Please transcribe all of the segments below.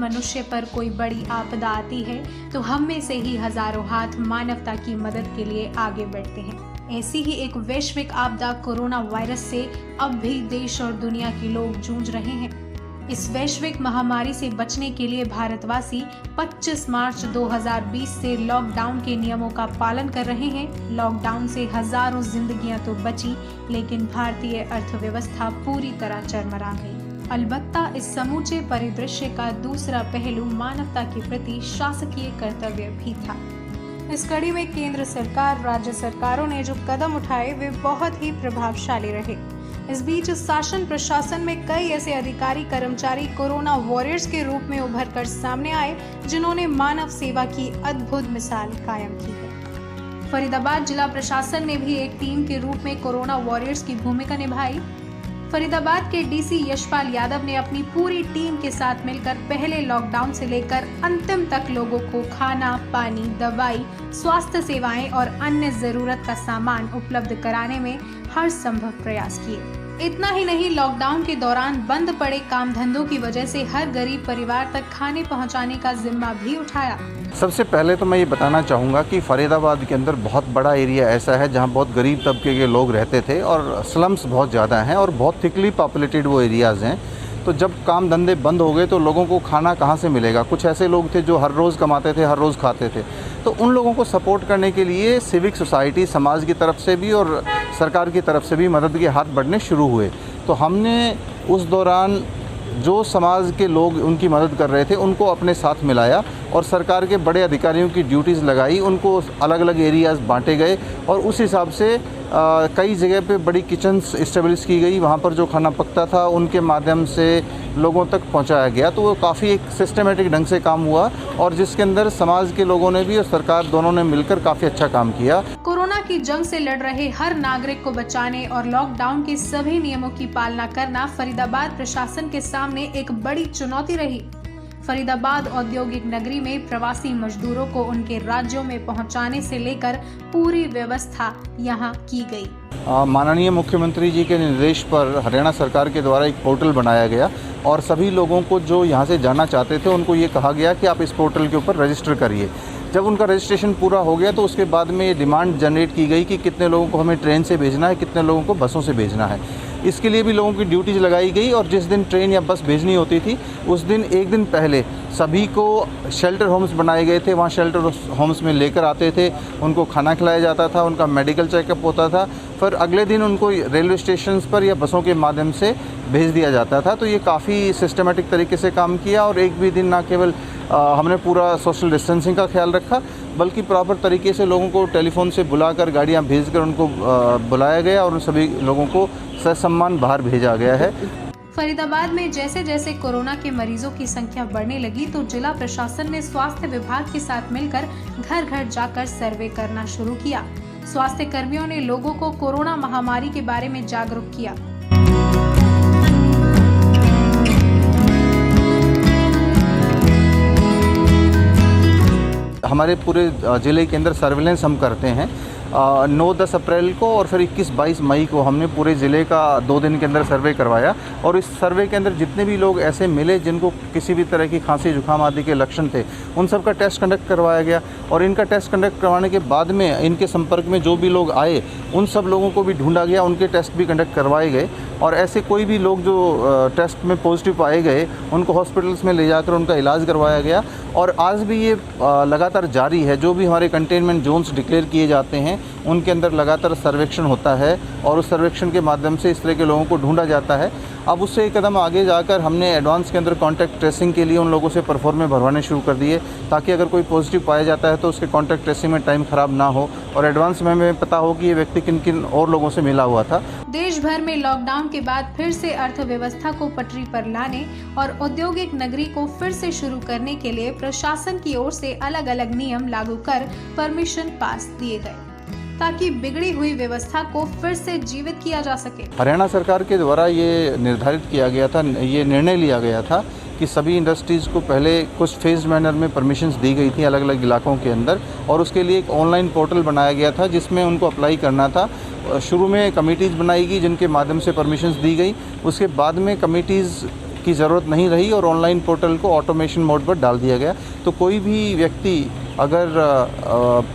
मनुष्य पर कोई बड़ी आपदा आती है तो हम में से ही हजारों हाथ मानवता की मदद के लिए आगे बढ़ते हैं। ऐसी ही एक वैश्विक आपदा कोरोना वायरस से अब भी देश और दुनिया के लोग जूझ रहे हैं। इस वैश्विक महामारी से बचने के लिए भारतवासी 25 मार्च 2020 से लॉकडाउन के नियमों का पालन कर रहे हैं। लॉकडाउन से हजारों जिंदगियां तो बची, लेकिन भारतीय अर्थव्यवस्था पूरी तरह चरमरा गई। अलबत्ता इस समूचे परिदृश्य का दूसरा पहलू मानवता के प्रति शासकीय कर्तव्य भी था। इस कड़ी में केंद्र सरकार, राज्य सरकारों ने जो कदम उठाए वे बहुत ही प्रभावशाली रहे। इस बीच शासन प्रशासन में कई ऐसे अधिकारी कर्मचारी कोरोना वॉरियर्स के रूप में उभर कर सामने आए, जिन्होंने मानव सेवा की अद्भुत मिसाल कायम की है। फरीदाबाद जिला प्रशासन ने भी एक टीम के रूप में कोरोना वॉरियर्स की भूमिका निभाई। फरीदाबाद के डीसी यशपाल यादव ने अपनी पूरी टीम के साथ मिलकर पहले लॉकडाउन से लेकर अंतिम तक लोगों को खाना, पानी, दवाई, स्वास्थ्य सेवाएं और अन्य जरूरत का सामान उपलब्ध कराने में हर संभव प्रयास किए। इतना ही नहीं, लॉकडाउन के दौरान बंद पड़े काम धंधों की वजह से हर गरीब परिवार तक खाने पहुंचाने का जिम्मा भी उठाया। सबसे पहले तो मैं ये बताना चाहूँगा कि फरीदाबाद के अंदर बहुत बड़ा एरिया ऐसा है जहाँ बहुत गरीब तबके के लोग रहते थे और स्लम्स बहुत ज़्यादा हैं और बहुत थिकली पॉपुलेटेड वो एरियाज़ हैं। तो जब काम धंधे बंद हो गए तो लोगों को खाना कहाँ से मिलेगा। कुछ ऐसे लोग थे जो हर रोज़ कमाते थे, हर रोज़ खाते थे। तो उन लोगों को सपोर्ट करने के लिए सिविक सोसाइटी, समाज की तरफ से भी और सरकार की तरफ से भी मदद के हाथ बढ़ने शुरू हुए। तो हमने उस दौरान जो समाज के लोग उनकी मदद कर रहे थे उनको अपने साथ मिलाया और सरकार के बड़े अधिकारियों की ड्यूटीज़ लगाई, उनको अलग अलग एरियाज़ बांटे गए और उस हिसाब से कई जगह पे बड़ी किचन्स इस्टेब्लिश की गई। वहाँ पर जो खाना पकता था उनके माध्यम से लोगों तक पहुँचाया गया। तो वो काफ़ी एक सिस्टमेटिक ढंग से काम हुआ और जिसके अंदर समाज के लोगों ने भी और सरकार दोनों ने मिलकर काफ़ी अच्छा काम किया। कोरोना की जंग से लड़ रहे हर नागरिक को बचाने और लॉकडाउन के सभी नियमों की पालना करना फरीदाबाद प्रशासन के सामने एक बड़ी चुनौती रही। फरीदाबाद औद्योगिक नगरी में प्रवासी मजदूरों को उनके राज्यों में पहुंचाने से लेकर पूरी व्यवस्था यहां की गई। माननीय मुख्यमंत्री जी के निर्देश पर हरियाणा सरकार के द्वारा एक पोर्टल बनाया गया और सभी लोगों को जो यहाँ से जाना चाहते थे उनको ये कहा गया कि आप इस पोर्टल के ऊपर रजिस्टर करिए। जब उनका रजिस्ट्रेशन पूरा हो गया तो उसके बाद में ये डिमांड जनरेट की गई कि कितने लोगों को हमें ट्रेन से भेजना है, कितने लोगों को बसों से भेजना है। इसके लिए भी लोगों की ड्यूटीज़ लगाई गई और जिस दिन ट्रेन या बस भेजनी होती थी उस दिन एक दिन पहले सभी को शेल्टर होम्स बनाए गए थे। वहाँ शेल्टर होम्स में लेकर आते थे, उनको खाना खिलाया जाता था, उनका मेडिकल चेकअप होता था, फिर अगले दिन उनको रेलवे स्टेशंस पर या बसों के माध्यम से भेज दिया जाता था। तो ये काफ़ी सिस्टमेटिक तरीके से काम किया और एक भी दिन ना केवल हमने पूरा सोशल डिस्टेंसिंग का ख्याल रखा बल्कि प्रॉपर तरीके से लोगों को टेलीफोन से बुलाकर, गाड़ियाँ भेजकर उनको बुलाया गया और उन सभी लोगों को ससम्मान बाहर भेजा गया है। फरीदाबाद में जैसे जैसे कोरोना के मरीजों की संख्या बढ़ने लगी तो जिला प्रशासन ने स्वास्थ्य विभाग के साथ मिलकर घर घर जाकर सर्वे करना शुरू किया। स्वास्थ्य कर्मियों ने लोगों को कोरोना महामारी के बारे में जागरूक किया। हमारे पूरे ज़िले के अंदर सर्विलेंस हम करते हैं 9-10 अप्रैल को और फिर 21-22 मई को हमने पूरे ज़िले का 2 दिन के अंदर सर्वे करवाया और इस सर्वे के अंदर जितने भी लोग ऐसे मिले जिनको किसी भी तरह की खांसी, जुकाम आदि के लक्षण थे उन सब का टेस्ट कंडक्ट करवाया गया और इनका टेस्ट कंडक्ट करवाने के बाद में इनके संपर्क में जो भी लोग आए उन सब लोगों को भी ढूंढा गया, उनके टेस्ट भी कंडक्ट करवाए गए और ऐसे कोई भी लोग जो टेस्ट में पॉजिटिव पाए गए उनको हॉस्पिटल्स में ले जाकर उनका इलाज करवाया गया और आज भी ये लगातार जारी है। जो भी हमारे कंटेनमेंट जोन्स डिक्लेयर किए जाते हैं उनके अंदर लगातार सर्वेक्षण होता है और उस सर्वेक्षण के माध्यम से इस तरह के लोगों को ढूंढा जाता है। अब उससे एक कदम आगे जाकर हमने एडवांस के अंदर कॉन्टैक्ट ट्रेसिंग के लिए उन लोगों से परफॉर्मे भरवाने शुरू कर दिए ताकि अगर कोई पॉजिटिव पाया जाता है तो उसके कॉन्टैक्ट ट्रेसिंग में टाइम ख़राब ना हो और एडवांस में हमें पता हो कि ये व्यक्ति किन किन और लोगों से मिला हुआ था। देश भर में लॉकडाउन के बाद फिर से अर्थव्यवस्था को पटरी पर लाने और औद्योगिक नगरी को फिर से शुरू करने के लिए प्रशासन की ओर से अलग अलग नियम लागू कर परमिशन पास दिए गए ताकि बिगड़ी हुई व्यवस्था को फिर से जीवित किया जा सके। हरियाणा सरकार के द्वारा ये निर्धारित किया गया था, ये निर्णय लिया गया था कि सभी इंडस्ट्रीज़ को पहले कुछ फेज मैनर में परमिशंस दी गई थी अलग अलग इलाकों के अंदर और उसके लिए एक ऑनलाइन पोर्टल बनाया गया था जिसमें उनको अप्लाई करना था। शुरू में कमिटीज़ बनाई गई जिनके माध्यम से परमिशंस दी गई, उसके बाद में कमिटीज़ की ज़रूरत नहीं रही और ऑनलाइन पोर्टल को ऑटोमेशन मोड पर डाल दिया गया। तो कोई भी व्यक्ति अगर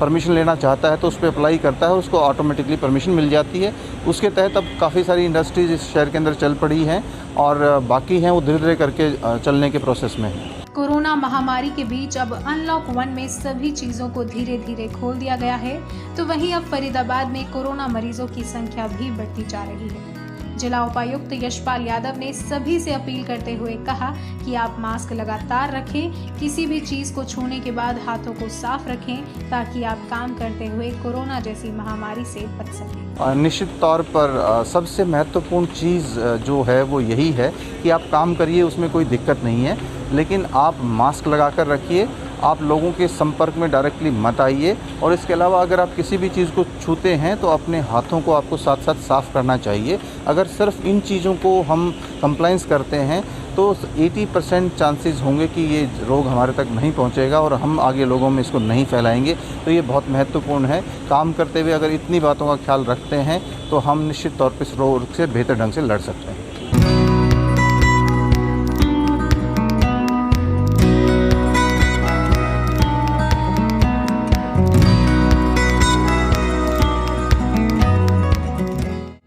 परमिशन लेना चाहता है तो उस पर अप्लाई करता है, उसको ऑटोमेटिकली परमिशन मिल जाती है। उसके तहत अब काफ़ी सारी इंडस्ट्रीज़ इस शहर के अंदर चल पड़ी हैं और बाकी हैं वो धीरे धीरे करके चलने के प्रोसेस में हैं। कोरोना महामारी के बीच अब अनलॉक 1 में सभी चीजों को धीरे धीरे खोल दिया गया है, तो वहीं अब फरीदाबाद में कोरोना मरीजों की संख्या भी बढ़ती जा रही है। जिला उपायुक्त यशपाल यादव ने सभी से अपील करते हुए कहा कि आप मास्क लगातार रखें, किसी भी चीज को छूने के बाद हाथों को साफ रखें ताकि आप काम करते हुए कोरोना जैसी महामारी से बच सकें। निश्चित तौर पर सबसे महत्वपूर्ण चीज़ जो है वो यही है कि आप काम करिए, उसमें कोई दिक्कत नहीं है, लेकिन आप मास्क लगा कर रखिए, आप लोगों के संपर्क में डायरेक्टली मत आइए और इसके अलावा अगर आप किसी भी चीज़ को छूते हैं तो अपने हाथों को आपको साथ साथ साफ़ करना चाहिए। अगर सिर्फ इन चीज़ों को हम कंप्लाइंस करते हैं तो 80% चांसेस होंगे कि ये रोग हमारे तक नहीं पहुंचेगा और हम आगे लोगों में इसको नहीं फैलाएंगे। तो ये बहुत महत्वपूर्ण है। काम करते हुए अगर इतनी बातों का ख्याल रखते हैं तो हम निश्चित तौर पर इस रोग से बेहतर ढंग से लड़ सकते हैं।